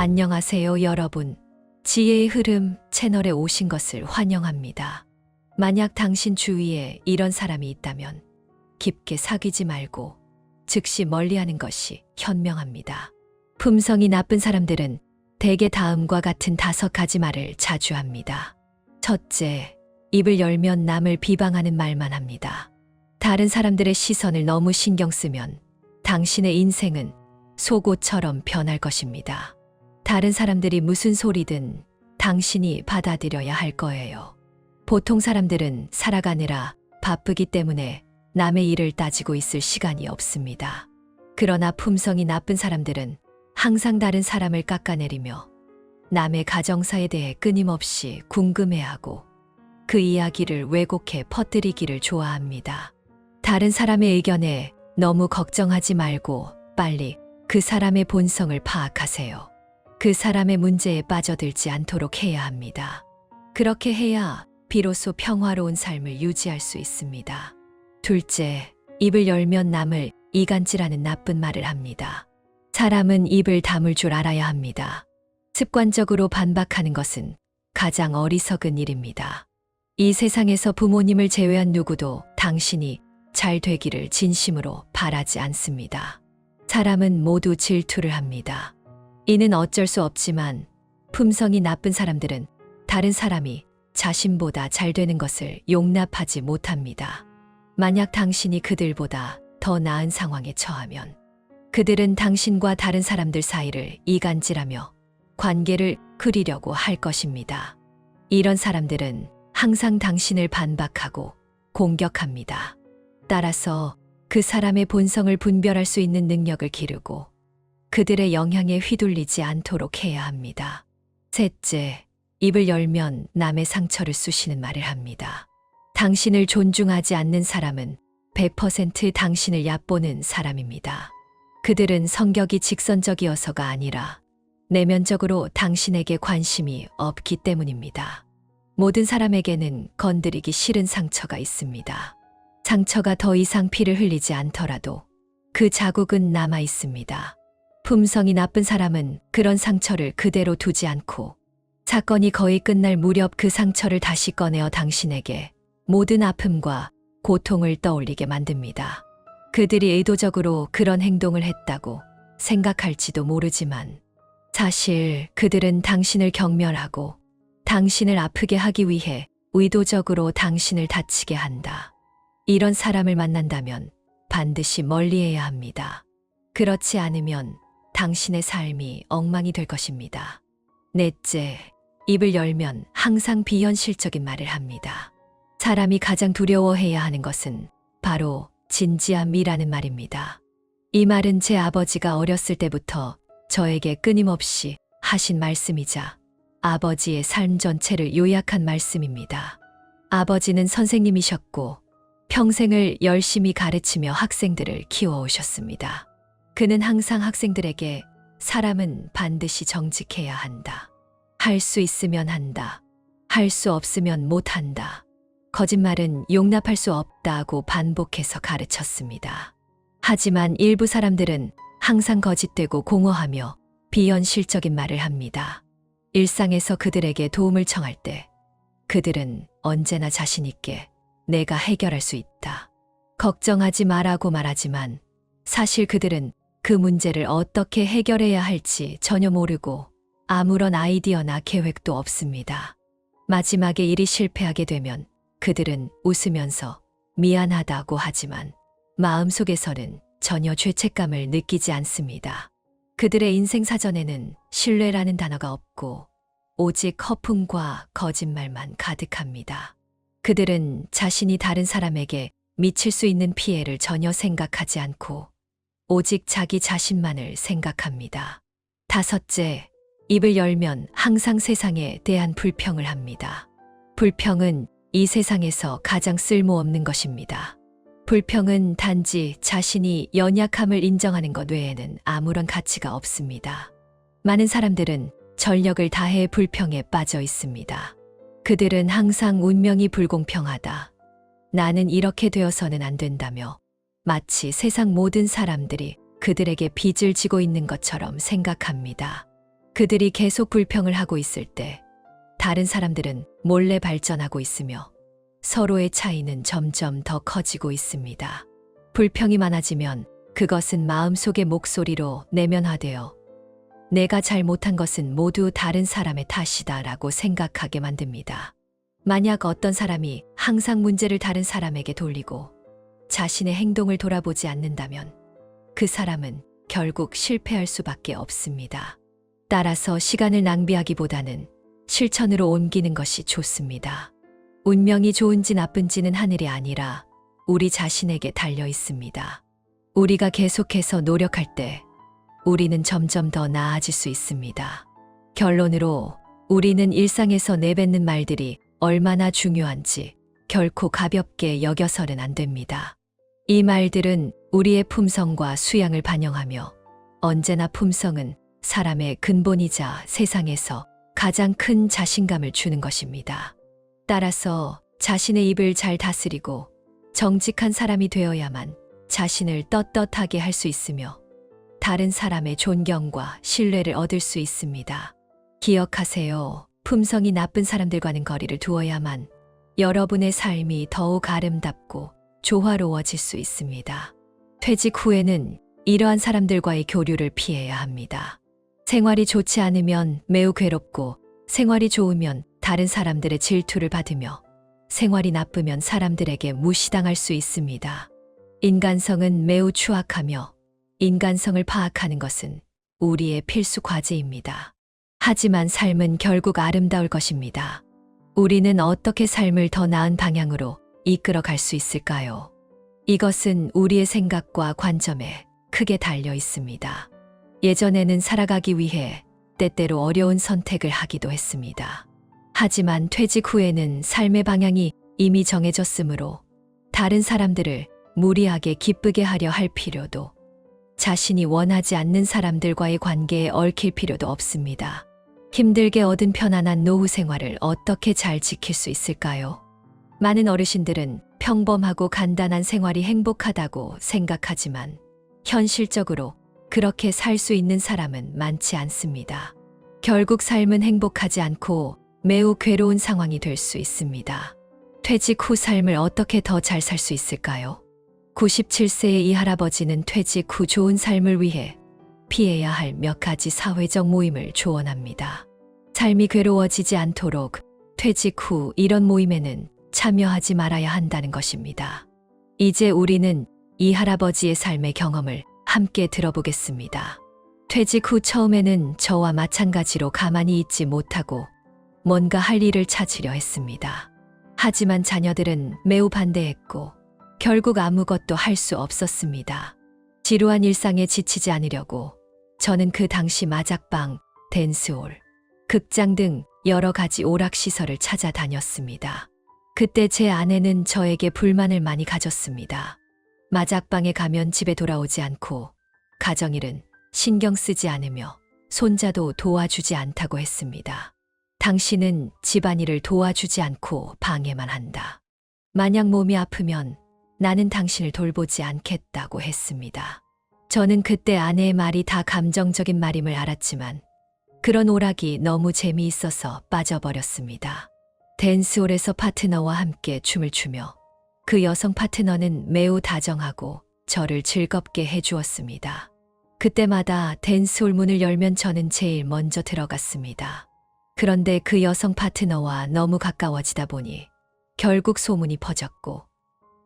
안녕하세요, 여러분. 지혜의 흐름 채널에 오신 것을 환영합니다. 만약 당신 주위에 이런 사람이 있다면 깊게 사귀지 말고 즉시 멀리하는 것이 현명합니다. 품성이 나쁜 사람들은 대개 다음과 같은 5가지 말을 자주 합니다. 첫째, 입을 열면 남을 비방하는 말만 합니다. 다른 사람들의 시선을 너무 신경 쓰면 당신의 인생은 속옷처럼 변할 것입니다. 다른 사람들이 무슨 소리든 당신이 받아들여야 할 거예요. 보통 사람들은 살아가느라 바쁘기 때문에 남의 일을 따지고 있을 시간이 없습니다. 그러나 품성이 나쁜 사람들은 항상 다른 사람을 깎아내리며 남의 가정사에 대해 끊임없이 궁금해하고 그 이야기를 왜곡해 퍼뜨리기를 좋아합니다. 다른 사람의 의견에 너무 걱정하지 말고 빨리 그 사람의 본성을 파악하세요. 그 사람의 문제에 빠져들지 않도록 해야 합니다. 그렇게 해야 비로소 평화로운 삶을 유지할 수 있습니다. 둘째, 입을 열면 남을 이간질하는 나쁜 말을 합니다. 사람은 입을 다물 줄 알아야 합니다. 습관적으로 반박하는 것은 가장 어리석은 일입니다. 이 세상에서 부모님을 제외한 누구도 당신이 잘 되기를 진심으로 바라지 않습니다. 사람은 모두 질투를 합니다. 이는 어쩔 수 없지만 품성이 나쁜 사람들은 다른 사람이 자신보다 잘 되는 것을 용납하지 못합니다. 만약 당신이 그들보다 더 나은 상황에 처하면 그들은 당신과 다른 사람들 사이를 이간질하며 관계를 그리려고 할 것입니다. 이런 사람들은 항상 당신을 반박하고 공격합니다. 따라서 그 사람의 본성을 분별할 수 있는 능력을 기르고 그들의 영향에 휘둘리지 않도록 해야 합니다. 셋째, 입을 열면 남의 상처를 쑤시는 말을 합니다. 당신을 존중하지 않는 사람은 100% 당신을 얕보는 사람입니다. 그들은 성격이 직선적이어서가 아니라 내면적으로 당신에게 관심이 없기 때문입니다. 모든 사람에게는 건드리기 싫은 상처가 있습니다. 상처가 더 이상 피를 흘리지 않더라도 그 자국은 남아 있습니다. 품성이 나쁜 사람은 그런 상처를 그대로 두지 않고 사건이 거의 끝날 무렵 그 상처를 다시 꺼내어 당신에게 모든 아픔과 고통을 떠올리게 만듭니다. 그들이 의도적으로 그런 행동을 했다고 생각할지도 모르지만 사실 그들은 당신을 경멸하고 당신을 아프게 하기 위해 의도적으로 당신을 다치게 한다. 이런 사람을 만난다면 반드시 멀리해야 합니다. 그렇지 않으면 당신의 삶이 엉망이 될 것입니다. 넷째, 입을 열면 항상 비현실적인 말을 합니다. 사람이 가장 두려워해야 하는 것은 바로 진지함이라는 말입니다. 이 말은 제 아버지가 어렸을 때부터 저에게 끊임없이 하신 말씀이자 아버지의 삶 전체를 요약한 말씀입니다. 아버지는 선생님이셨고 평생을 열심히 가르치며 학생들을 키워오셨습니다. 그는 항상 학생들에게 사람은 반드시 정직해야 한다. 할 수 있으면 한다. 할 수 없으면 못한다. 거짓말은 용납할 수 없다고 반복해서 가르쳤습니다. 하지만 일부 사람들은 항상 거짓되고 공허하며 비현실적인 말을 합니다. 일상에서 그들에게 도움을 청할 때 그들은 언제나 자신 있게 내가 해결할 수 있다. 걱정하지 마라고 말하지만 사실 그들은 그 문제를 어떻게 해결해야 할지 전혀 모르고 아무런 아이디어나 계획도 없습니다. 마지막에 일이 실패하게 되면 그들은 웃으면서 미안하다고 하지만 마음속에서는 전혀 죄책감을 느끼지 않습니다. 그들의 인생 사전에는 신뢰라는 단어가 없고 오직 허풍과 거짓말만 가득합니다. 그들은 자신이 다른 사람에게 미칠 수 있는 피해를 전혀 생각하지 않고 오직 자기 자신만을 생각합니다. 다섯째, 입을 열면 항상 세상에 대한 불평을 합니다. 불평은 이 세상에서 가장 쓸모없는 것입니다. 불평은 단지 자신이 연약함을 인정하는 것 외에는 아무런 가치가 없습니다. 많은 사람들은 전력을 다해 불평에 빠져 있습니다. 그들은 항상 운명이 불공평하다. 나는 이렇게 되어서는 안 된다며 마치 세상 모든 사람들이 그들에게 빚을 지고 있는 것처럼 생각합니다. 그들이 계속 불평을 하고 있을 때 다른 사람들은 몰래 발전하고 있으며 서로의 차이는 점점 더 커지고 있습니다. 불평이 많아지면 그것은 마음속의 목소리로 내면화되어 내가 잘못한 것은 모두 다른 사람의 탓이다라고 생각하게 만듭니다. 만약 어떤 사람이 항상 문제를 다른 사람에게 돌리고 자신의 행동을 돌아보지 않는다면 그 사람은 결국 실패할 수밖에 없습니다. 따라서 시간을 낭비하기보다는 실천으로 옮기는 것이 좋습니다. 운명이 좋은지 나쁜지는 하늘이 아니라 우리 자신에게 달려 있습니다. 우리가 계속해서 노력할 때 우리는 점점 더 나아질 수 있습니다. 결론으로 우리는 일상에서 내뱉는 말들이 얼마나 중요한지 결코 가볍게 여겨서는 안 됩니다. 이 말들은 우리의 품성과 수양을 반영하며 언제나 품성은 사람의 근본이자 세상에서 가장 큰 자신감을 주는 것입니다. 따라서 자신의 입을 잘 다스리고 정직한 사람이 되어야만 자신을 떳떳하게 할 수 있으며 다른 사람의 존경과 신뢰를 얻을 수 있습니다. 기억하세요. 품성이 나쁜 사람들과는 거리를 두어야만 여러분의 삶이 더욱 아름답고 조화로워질 수 있습니다. 퇴직 후에는 이러한 사람들과의 교류를 피해야 합니다. 생활이 좋지 않으면 매우 괴롭고 생활이 좋으면 다른 사람들의 질투를 받으며 생활이 나쁘면 사람들에게 무시당할 수 있습니다. 인간성은 매우 추악하며 인간성을 파악하는 것은 우리의 필수 과제입니다. 하지만 삶은 결국 아름다울 것입니다. 우리는 어떻게 삶을 더 나은 방향으로 이끌어 갈 수 있을까요? 이것은 우리의 생각과 관점에 크게 달려 있습니다. 예전에는 살아가기 위해 때때로 어려운 선택을 하기도 했습니다. 하지만 퇴직 후에는 삶의 방향이 이미 정해졌으므로 다른 사람들을 무리하게 기쁘게 하려 할 필요도 자신이 원하지 않는 사람들과의 관계에 얽힐 필요도 없습니다. 힘들게 얻은 편안한 노후 생활을 어떻게 잘 지킬 수 있을까요? 많은 어르신들은 평범하고 간단한 생활이 행복하다고 생각하지만 현실적으로 그렇게 살 수 있는 사람은 많지 않습니다. 결국 삶은 행복하지 않고 매우 괴로운 상황이 될 수 있습니다. 퇴직 후 삶을 어떻게 더 잘 살 수 있을까요? 97세의 이 할아버지는 퇴직 후 좋은 삶을 위해 피해야 할 몇 가지 사회적 모임을 조언합니다. 삶이 괴로워지지 않도록 퇴직 후 이런 모임에는 참여하지 말아야 한다는 것입니다. 이제 우리는 이 할아버지의 삶의 경험을 함께 들어보겠습니다. 퇴직 후 처음에는 저와 마찬가지로 가만히 있지 못하고 뭔가 할 일을 찾으려 했습니다. 하지만 자녀들은 매우 반대했고 결국 아무것도 할 수 없었습니다. 지루한 일상에 지치지 않으려고 저는 그 당시 마작방, 댄스홀, 극장 등 여러 가지 오락시설을 찾아다녔습니다. 그때 제 아내는 저에게 불만을 많이 가졌습니다. 마작방에 가면 집에 돌아오지 않고 가정일은 신경 쓰지 않으며 손자도 도와주지 않다고 했습니다. 당신은 집안일을 도와주지 않고 방해만 한다. 만약 몸이 아프면 나는 당신을 돌보지 않겠다고 했습니다. 저는 그때 아내의 말이 다 감정적인 말임을 알았지만 그런 오락이 너무 재미있어서 빠져버렸습니다. 댄스홀에서 파트너와 함께 춤을 추며 그 여성 파트너는 매우 다정하고 저를 즐겁게 해주었습니다. 그때마다 댄스홀 문을 열면 저는 제일 먼저 들어갔습니다. 그런데 그 여성 파트너와 너무 가까워지다 보니 결국 소문이 퍼졌고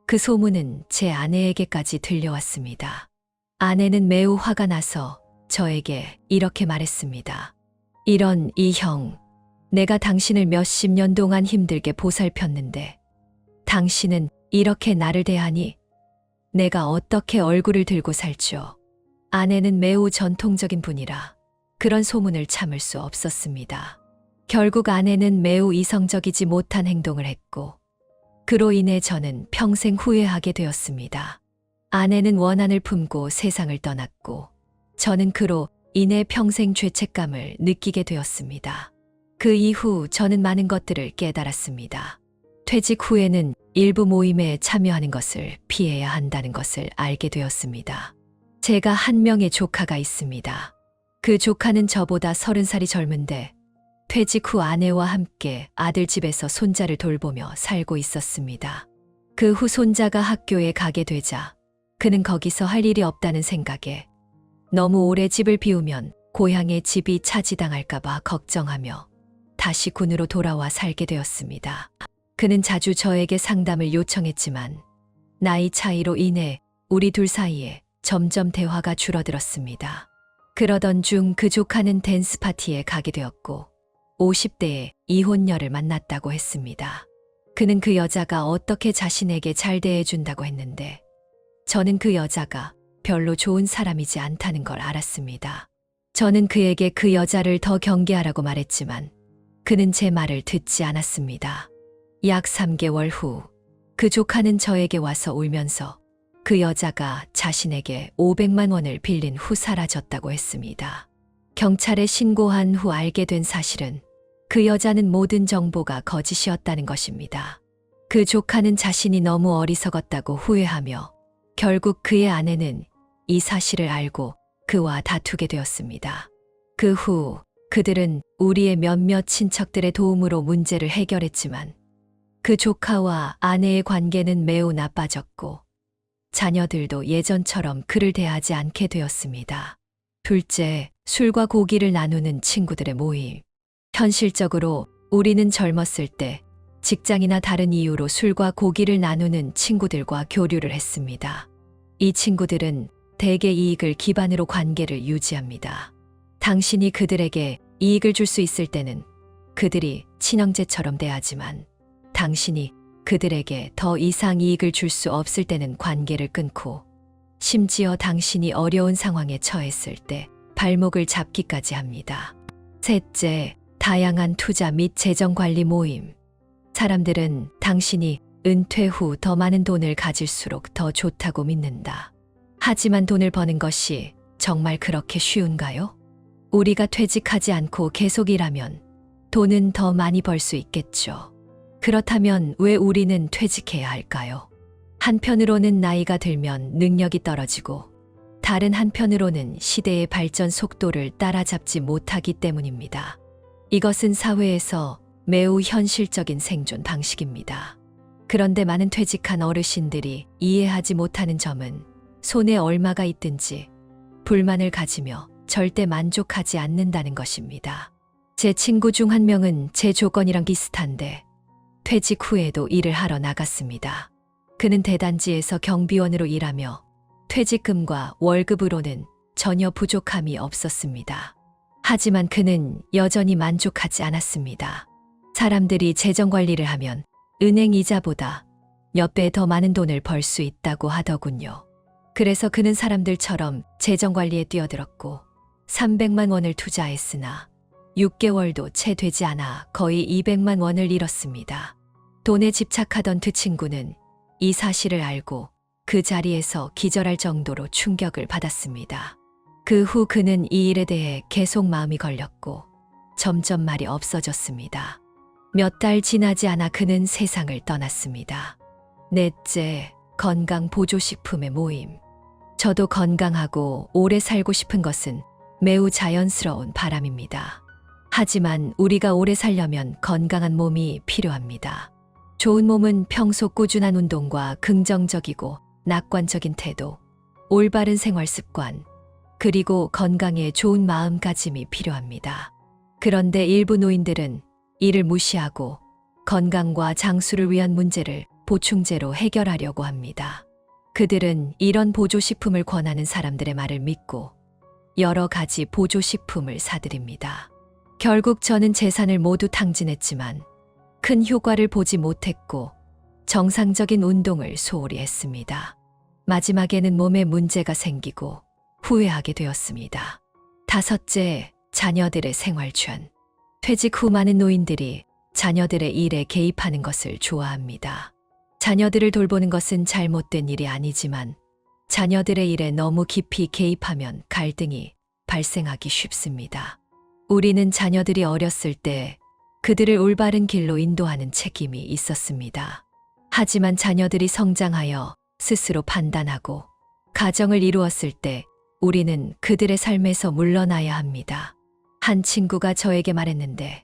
그 소문은 제 아내에게까지 들려왔습니다. 아내는 매우 화가 나서 저에게 이렇게 말했습니다. 이런 이 형, 내가 당신을 몇십 년 동안 힘들게 보살폈는데 당신은 이렇게 나를 대하니 내가 어떻게 얼굴을 들고 살죠? 아내는 매우 전통적인 분이라 그런 소문을 참을 수 없었습니다. 결국 아내는 매우 이성적이지 못한 행동을 했고 그로 인해 저는 평생 후회하게 되었습니다. 아내는 원한을 품고 세상을 떠났고 저는 그로 인해 평생 죄책감을 느끼게 되었습니다. 그 이후 저는 많은 것들을 깨달았습니다. 퇴직 후에는 일부 모임에 참여하는 것을 피해야 한다는 것을 알게 되었습니다. 제가 한 명의 조카가 있습니다. 그 조카는 저보다 30살이 젊은데 퇴직 후 아내와 함께 아들 집에서 손자를 돌보며 살고 있었습니다. 그 후 손자가 학교에 가게 되자 그는 거기서 할 일이 없다는 생각에 너무 오래 집을 비우면 고향의 집이 차지당할까봐 걱정하며 다시 군으로 돌아와 살게 되었습니다. 그는 자주 저에게 상담을 요청했지만 나이 차이로 인해 우리 둘 사이에 점점 대화가 줄어들었습니다. 그러던 중 그 조카는 댄스 파티에 가게 되었고 50대에 이혼녀를 만났다고 했습니다. 그는 그 여자가 어떻게 자신에게 잘 대해준다고 했는데 저는 그 여자가 별로 좋은 사람이지 않다는 걸 알았습니다. 저는 그에게 그 여자를 더 경계하라고 말했지만 그는 제 말을 듣지 않았습니다. 약 3개월 후 그 조카는 저에게 와서 울면서 그 여자가 자신에게 500만 원을 빌린 후 사라졌다고 했습니다. 경찰에 신고한 후 알게 된 사실은 그 여자는 모든 정보가 거짓이었다는 것입니다. 그 조카는 자신이 너무 어리석었다고 후회하며 결국 그의 아내는 이 사실을 알고 그와 다투게 되었습니다. 그 후 그들은 우리의 몇몇 친척들의 도움으로 문제를 해결했지만 그 조카와 아내의 관계는 매우 나빠졌고 자녀들도 예전처럼 그를 대하지 않게 되었습니다. 둘째, 술과 고기를 나누는 친구들의 모임. 현실적으로 우리는 젊었을 때 직장이나 다른 이유로 술과 고기를 나누는 친구들과 교류를 했습니다. 이 친구들은 대개 이익을 기반으로 관계를 유지합니다. 당신이 그들에게 이익을 줄 수 있을 때는 그들이 친형제처럼 대하지만 당신이 그들에게 더 이상 이익을 줄 수 없을 때는 관계를 끊고 심지어 당신이 어려운 상황에 처했을 때 발목을 잡기까지 합니다. 셋째, 다양한 투자 및 재정관리 모임. 사람들은 당신이 은퇴 후 더 많은 돈을 가질수록 더 좋다고 믿는다. 하지만 돈을 버는 것이 정말 그렇게 쉬운가요? 우리가 퇴직하지 않고 계속 일하면 돈은 더 많이 벌 수 있겠죠. 그렇다면 왜 우리는 퇴직해야 할까요? 한편으로는 나이가 들면 능력이 떨어지고 다른 한편으로는 시대의 발전 속도를 따라잡지 못하기 때문입니다. 이것은 사회에서 매우 현실적인 생존 방식입니다. 그런데 많은 퇴직한 어르신들이 이해하지 못하는 점은 손에 얼마가 있든지 불만을 가지며 절대 만족하지 않는다는 것입니다. 제 친구 중 한 명은 제 조건이랑 비슷한데 퇴직 후에도 일을 하러 나갔습니다. 그는 대단지에서 경비원으로 일하며 퇴직금과 월급으로는 전혀 부족함이 없었습니다. 하지만 그는 여전히 만족하지 않았습니다. 사람들이 재정관리를 하면 은행 이자보다 몇 배 더 많은 돈을 벌 수 있다고 하더군요. 그래서 그는 사람들처럼 재정관리에 뛰어들었고 300만 원을 투자했으나 6개월도 채 되지 않아 거의 200만 원을 잃었습니다. 돈에 집착하던 그 친구는 이 사실을 알고 그 자리에서 기절할 정도로 충격을 받았습니다. 그 후 그는 이 일에 대해 계속 마음이 걸렸고 점점 말이 없어졌습니다. 몇 달 지나지 않아 그는 세상을 떠났습니다. 넷째, 건강보조식품의 모임. 저도 건강하고 오래 살고 싶은 것은 매우 자연스러운 바람입니다. 하지만 우리가 오래 살려면 건강한 몸이 필요합니다. 좋은 몸은 평소 꾸준한 운동과 긍정적이고 낙관적인 태도, 올바른 생활 습관, 그리고 건강에 좋은 마음가짐이 필요합니다. 그런데 일부 노인들은 이를 무시하고 건강과 장수를 위한 문제를 보충제로 해결하려고 합니다. 그들은 이런 보조식품을 권하는 사람들의 말을 믿고 여러 가지 보조식품을 사들입니다. 결국 저는 재산을 모두 탕진했지만 큰 효과를 보지 못했고 정상적인 운동을 소홀히 했습니다. 마지막에는 몸에 문제가 생기고 후회하게 되었습니다. 다섯째, 자녀들의 생활圈. 퇴직 후 많은 노인들이 자녀들의 일에 개입하는 것을 좋아합니다. 자녀들을 돌보는 것은 잘못된 일이 아니지만 자녀들의 일에 너무 깊이 개입하면 갈등이 발생하기 쉽습니다. 우리는 자녀들이 어렸을 때 그들을 올바른 길로 인도하는 책임이 있었습니다. 하지만 자녀들이 성장하여 스스로 판단하고 가정을 이루었을 때 우리는 그들의 삶에서 물러나야 합니다. 한 친구가 저에게 말했는데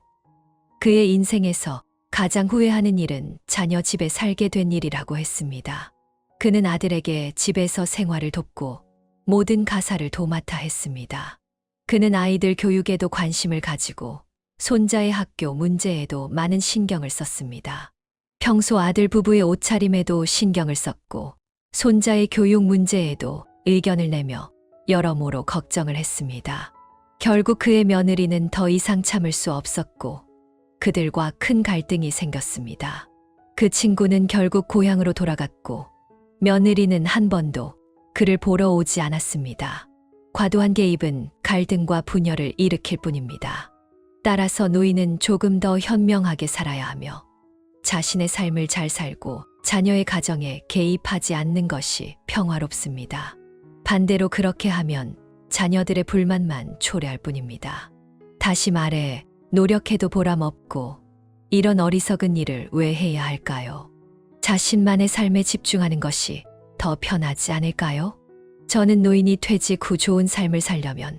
그의 인생에서 가장 후회하는 일은 자녀 집에 살게 된 일이라고 했습니다. 그는 아들에게 집에서 생활을 돕고 모든 가사를 도맡아 했습니다. 그는 아이들 교육에도 관심을 가지고 손자의 학교 문제에도 많은 신경을 썼습니다. 평소 아들 부부의 옷차림에도 신경을 썼고 손자의 교육 문제에도 의견을 내며 여러모로 걱정을 했습니다. 결국 그의 며느리는 더 이상 참을 수 없었고 그들과 큰 갈등이 생겼습니다. 그 친구는 결국 고향으로 돌아갔고 며느리는 한 번도 그를 보러 오지 않았습니다. 과도한 개입은 갈등과 분열을 일으킬 뿐입니다. 따라서 노인은 조금 더 현명하게 살아야 하며 자신의 삶을 잘 살고 자녀의 가정에 개입하지 않는 것이 평화롭습니다. 반대로 그렇게 하면 자녀들의 불만만 초래할 뿐입니다. 다시 말해 노력해도 보람없고 이런 어리석은 일을 왜 해야 할까요? 자신만의 삶에 집중하는 것이 더 편하지 않을까요? 저는 노인이 퇴직 후 좋은 삶을 살려면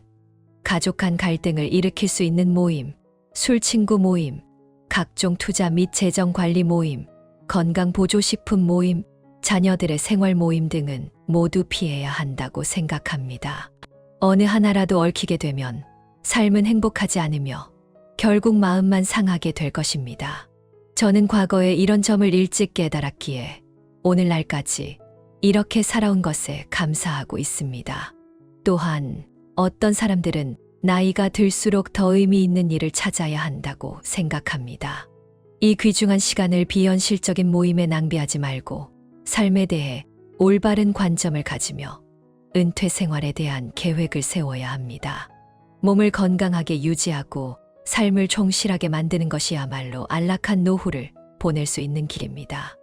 가족 간 갈등을 일으킬 수 있는 모임, 술 친구 모임, 각종 투자 및 재정 관리 모임, 건강보조식품 모임, 자녀들의 생활 모임 등은 모두 피해야 한다고 생각합니다. 어느 하나라도 얽히게 되면 삶은 행복하지 않으며 결국 마음만 상하게 될 것입니다. 저는 과거에 이런 점을 일찍 깨달았기에 오늘날까지 이렇게 살아온 것에 감사하고 있습니다. 또한 어떤 사람들은 나이가 들수록 더 의미 있는 일을 찾아야 한다고 생각합니다. 이 귀중한 시간을 비현실적인 모임에 낭비하지 말고 삶에 대해 올바른 관점을 가지며 은퇴 생활에 대한 계획을 세워야 합니다. 몸을 건강하게 유지하고 삶을充실하게 만드는 것이야말로 안락한 노후를 보낼 수 있는 길입니다.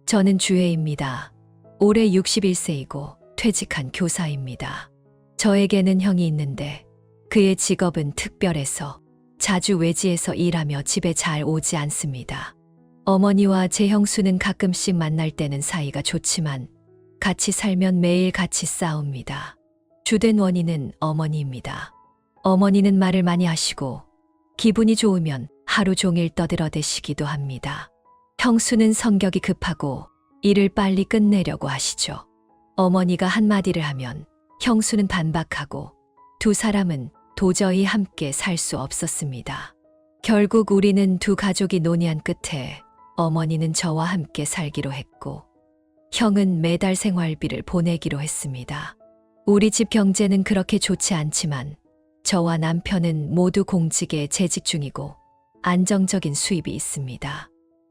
저는 주혜입니다. 올해 61세이고 퇴직한 교사입니다. 저에게는 형이 있는데 그의 직업은 특별해서 자주 외지에서 일하며 집에 잘 오지 않습니다. 어머니와 제 형수는 가끔씩 만날 때는 사이가 좋지만 같이 살면 매일 같이 싸웁니다. 주된 원인은 어머니입니다. 어머니는 말을 많이 하시고 기분이 좋으면 하루 종일 떠들어대시기도 합니다. 형수는 성격이 급하고 일을 빨리 끝내려고 하시죠. 어머니가 한마디를 하면 형수는 반박하고 두 사람은 도저히 함께 살 수 없었습니다. 결국 우리는 두 가족이 논의한 끝에 어머니는 저와 함께 살기로 했고 형은 매달 생활비를 보내기로 했습니다. 우리 집 경제는 그렇게 좋지 않지만 저와 남편은 모두 공직에 재직 중이고 안정적인 수입이 있습니다.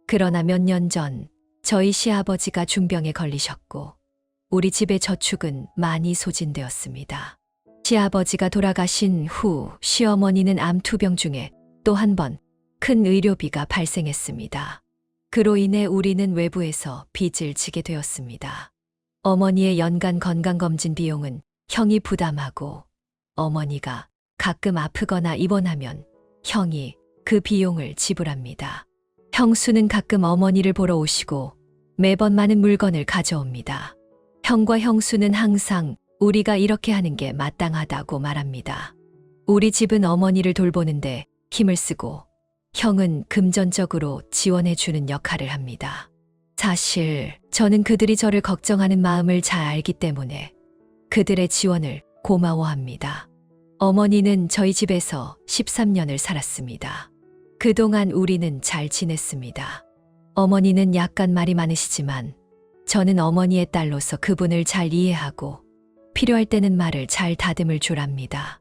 그러나 몇 년 전 저희 시아버지가 중병에 걸리셨고 우리 집의 저축은 많이 소진되었습니다. 시아버지가 돌아가신 후 시어머니는 암 투병 중에 또 한 번 큰 의료비가 발생했습니다. 그로 인해 우리는 외부에서 빚을 지게 되었습니다. 어머니의 연간 건강검진 비용은 형이 부담하고 어머니가 가끔 아프거나 입원하면 형이 그 비용을 지불합니다. 형수는 가끔 어머니를 보러 오시고 매번 많은 물건을 가져옵니다. 형과 형수는 항상 우리가 이렇게 하는 게 마땅하다고 말합니다. 우리 집은 어머니를 돌보는데 힘을 쓰고 형은 금전적으로 지원해주는 역할을 합니다. 사실 저는 그들이 저를 걱정하는 마음을 잘 알기 때문에 그들의 지원을 고마워합니다. 어머니는 저희 집에서 13년을 살았습니다. 그동안 우리는 잘 지냈습니다. 어머니는 약간 말이 많으시지만 저는 어머니의 딸로서 그분을 잘 이해하고 필요할 때는 말을 잘 다듬을 줄 압니다.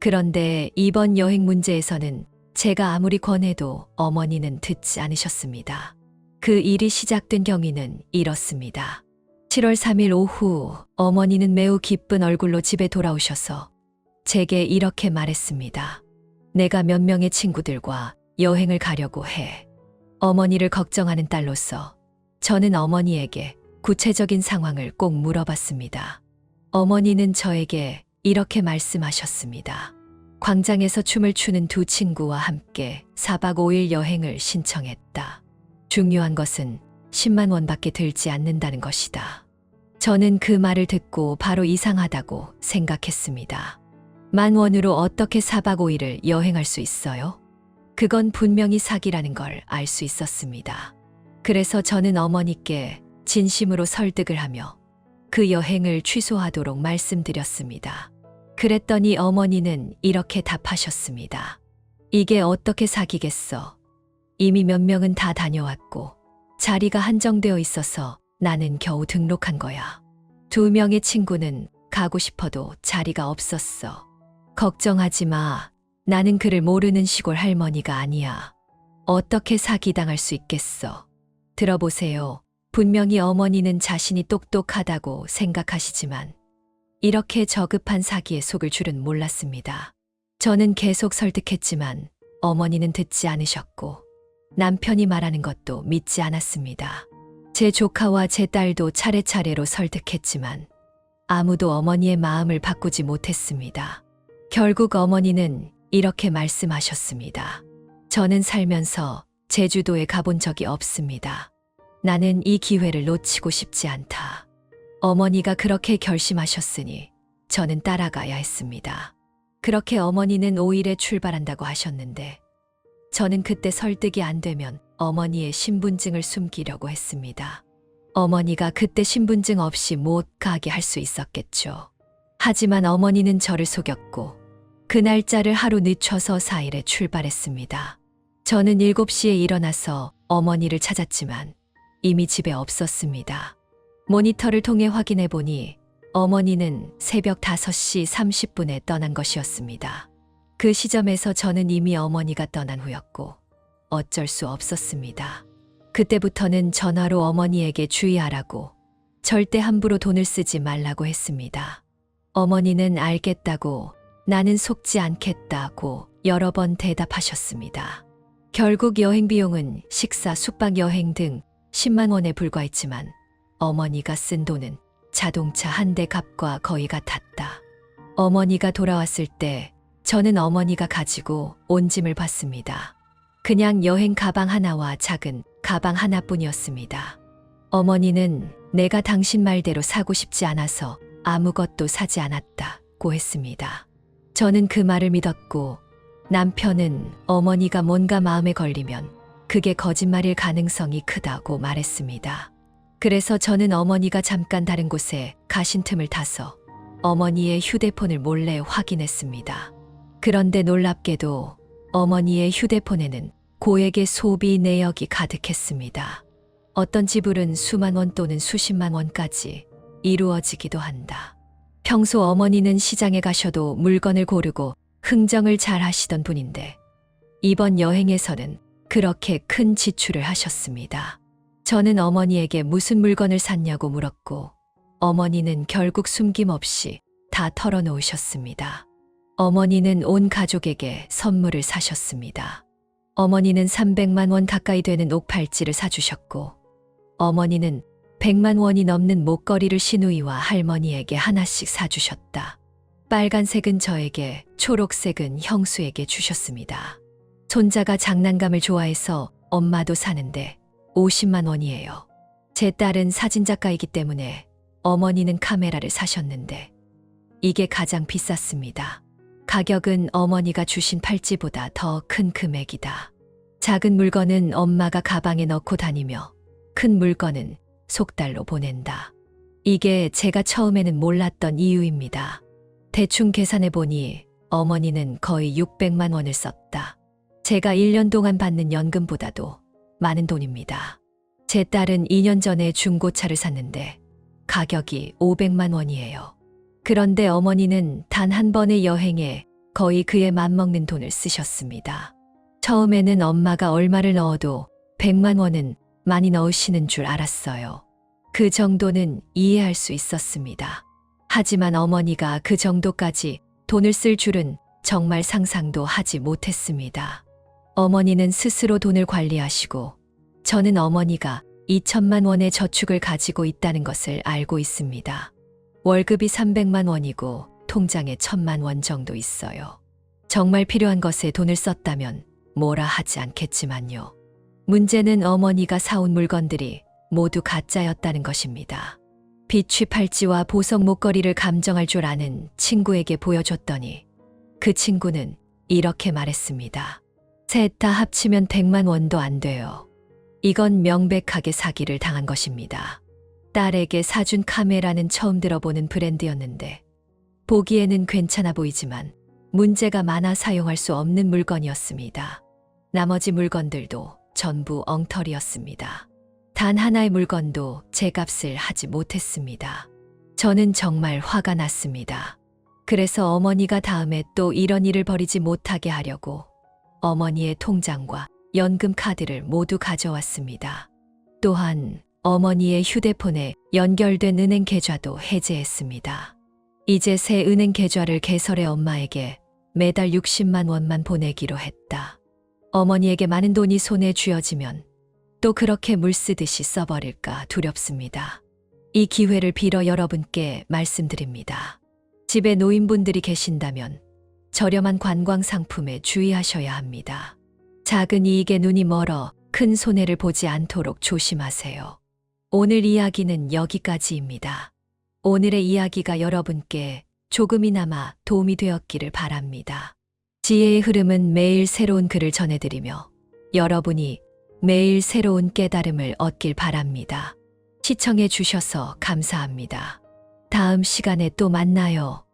그런데 이번 여행 문제에서는 제가 아무리 권해도 어머니는 듣지 않으셨습니다. 그 일이 시작된 경위는 이렇습니다. 7월 3일 오후 어머니는 매우 기쁜 얼굴로 집에 돌아오셔서 제게 이렇게 말했습니다. 내가 몇 명의 친구들과 여행을 가려고 해. 어머니를 걱정하는 딸로서 저는 어머니에게 구체적인 상황을 꼭 물어봤습니다. 어머니는 저에게 이렇게 말씀하셨습니다. 광장에서 춤을 추는 두 친구와 함께 4박 5일 여행을 신청했다. 중요한 것은 10만 원밖에 들지 않는다는 것이다. 저는 그 말을 듣고 바로 이상하다고 생각했습니다. 10,000원으로 어떻게 4박 5일을 여행할 수 있어요? 그건 분명히 사기라는 걸 알 수 있었습니다. 그래서 저는 어머니께 진심으로 설득을 하며 그 여행을 취소하도록 말씀드렸습니다. 그랬더니 어머니는 이렇게 답하셨습니다. 이게 어떻게 사기겠어? 이미 몇 명은 다 다녀왔고 자리가 한정되어 있어서 나는 겨우 등록한 거야. 2명의 친구는 가고 싶어도 자리가 없었어. 걱정하지 마. 나는 그를 모르는 시골 할머니가 아니야. 어떻게 사기당할 수 있겠어? 들어보세요. 분명히 어머니는 자신이 똑똑하다고 생각하시지만 이렇게 저급한 사기에 속을 줄은 몰랐습니다. 저는 계속 설득했지만 어머니는 듣지 않으셨고 남편이 말하는 것도 믿지 않았습니다. 제 조카와 제 딸도 차례차례로 설득했지만 아무도 어머니의 마음을 바꾸지 못했습니다. 결국 어머니는 이렇게 말씀하셨습니다. 저는 살면서 제주도에 가본 적이 없습니다. 나는 이 기회를 놓치고 싶지 않다. 어머니가 그렇게 결심하셨으니 저는 따라가야 했습니다. 그렇게 어머니는 5일에 출발한다고 하셨는데 저는 그때 설득이 안 되면 어머니의 신분증을 숨기려고 했습니다. 어머니가 그때 신분증 없이 못 가게 할 수 있었겠죠. 하지만 어머니는 저를 속였고 그 날짜를 하루 늦춰서 4일에 출발했습니다. 저는 7시에 일어나서 어머니를 찾았지만 이미 집에 없었습니다. 모니터를 통해 확인해 보니 어머니는 새벽 5시 30분에 떠난 것이었습니다. 그 시점에서 저는 이미 어머니가 떠난 후였고 어쩔 수 없었습니다. 그때부터는 전화로 어머니에게 주의하라고 절대 함부로 돈을 쓰지 말라고 했습니다. 어머니는 알겠다고 나는 속지 않겠다고 여러 번 대답하셨습니다. 결국 여행 비용은 식사, 숙박, 여행 등 10만 원에 불과했지만 어머니가 쓴 돈은 자동차 한 대 값과 거의 같았다. 어머니가 돌아왔을 때 저는 어머니가 가지고 온 짐을 봤습니다. 그냥 여행 가방 하나와 작은 가방 하나뿐이었습니다. 어머니는 내가 당신 말대로 사고 싶지 않아서 아무것도 사지 않았다고 했습니다. 저는 그 말을 믿었고 남편은 어머니가 뭔가 마음에 걸리면 그게 거짓말일 가능성이 크다고 말했습니다. 그래서 저는 어머니가 잠깐 다른 곳에 가신 틈을 타서 어머니의 휴대폰을 몰래 확인했습니다. 그런데 놀랍게도 어머니의 휴대폰에는 고액의 소비 내역이 가득했습니다. 어떤 지불은 수만 원 또는 수십만 원까지 이루어지기도 한다. 평소 어머니는 시장에 가셔도 물건을 고르고 흥정을 잘 하시던 분인데 이번 여행에서는 그렇게 큰 지출을 하셨습니다. 저는 어머니에게 무슨 물건을 샀냐고 물었고 어머니는 결국 숨김없이 다 털어놓으셨습니다. 어머니는 온 가족에게 선물을 사셨습니다. 어머니는 300만 원 가까이 되는 옥팔찌를 사주셨고 어머니는 100만 원이 넘는 목걸이를 시누이와 할머니에게 하나씩 사주셨다. 빨간색은 저에게, 초록색은 형수에게 주셨습니다. 손자가 장난감을 좋아해서 엄마도 사는데 50만 원이에요. 제 딸은 사진작가이기 때문에 어머니는 카메라를 사셨는데 이게 가장 비쌌습니다. 가격은 어머니가 주신 팔찌보다 더 큰 금액이다. 작은 물건은 엄마가 가방에 넣고 다니며 큰 물건은 속달로 보낸다. 이게 제가 처음에는 몰랐던 이유입니다. 대충 계산해 보니 어머니는 거의 600만 원을 썼다. 제가 1년 동안 받는 연금보다도 많은 돈입니다. 제 딸은 2년 전에 중고차를 샀는데 가격이 500만 원이에요. 그런데 어머니는 단 한 번의 여행에 거의 그에 맞먹는 돈을 쓰셨습니다. 처음에는 엄마가 얼마를 넣어도 100만 원은 많이 넣으시는 줄 알았어요. 그 정도는 이해할 수 있었습니다. 하지만 어머니가 그 정도까지 돈을 쓸 줄은 정말 상상도 하지 못했습니다. 어머니는 스스로 돈을 관리하시고 저는 어머니가 2천만 원의 저축을 가지고 있다는 것을 알고 있습니다. 월급이 300만 원이고 통장에 1,000만 원 정도 있어요. 정말 필요한 것에 돈을 썼다면 뭐라 하지 않겠지만요. 문제는 어머니가 사온 물건들이 모두 가짜였다는 것입니다. 비취 팔찌와 보석 목걸이를 감정할 줄 아는 친구에게 보여줬더니 그 친구는 이렇게 말했습니다. 셋 다 합치면 100만 원도 안 돼요. 이건 명백하게 사기를 당한 것입니다. 딸에게 사준 카메라는 처음 들어보는 브랜드였는데 보기에는 괜찮아 보이지만 문제가 많아 사용할 수 없는 물건이었습니다. 나머지 물건들도 전부 엉터리였습니다. 단 하나의 물건도 제 값을 하지 못했습니다. 저는 정말 화가 났습니다. 그래서 어머니가 다음에 또 이런 일을 벌이지 못하게 하려고 어머니의 통장과 연금 카드를 모두 가져왔습니다. 또한 어머니의 휴대폰에 연결된 은행 계좌도 해제했습니다. 이제 새 은행 계좌를 개설해 엄마에게 매달 60만 원만 보내기로 했다. 어머니에게 많은 돈이 손에 쥐어지면 또 그렇게 물 쓰듯이 써버릴까 두렵습니다. 이 기회를 빌어 여러분께 말씀드립니다. 집에 노인분들이 계신다면 저렴한 관광 상품에 주의하셔야 합니다. 작은 이익에 눈이 멀어 큰 손해를 보지 않도록 조심하세요. 오늘 이야기는 여기까지입니다. 오늘의 이야기가 여러분께 조금이나마 도움이 되었기를 바랍니다. 지혜의 흐름은 매일 새로운 글을 전해드리며 여러분이 매일 새로운 깨달음을 얻길 바랍니다. 시청해 주셔서 감사합니다. 다음 시간에 또 만나요.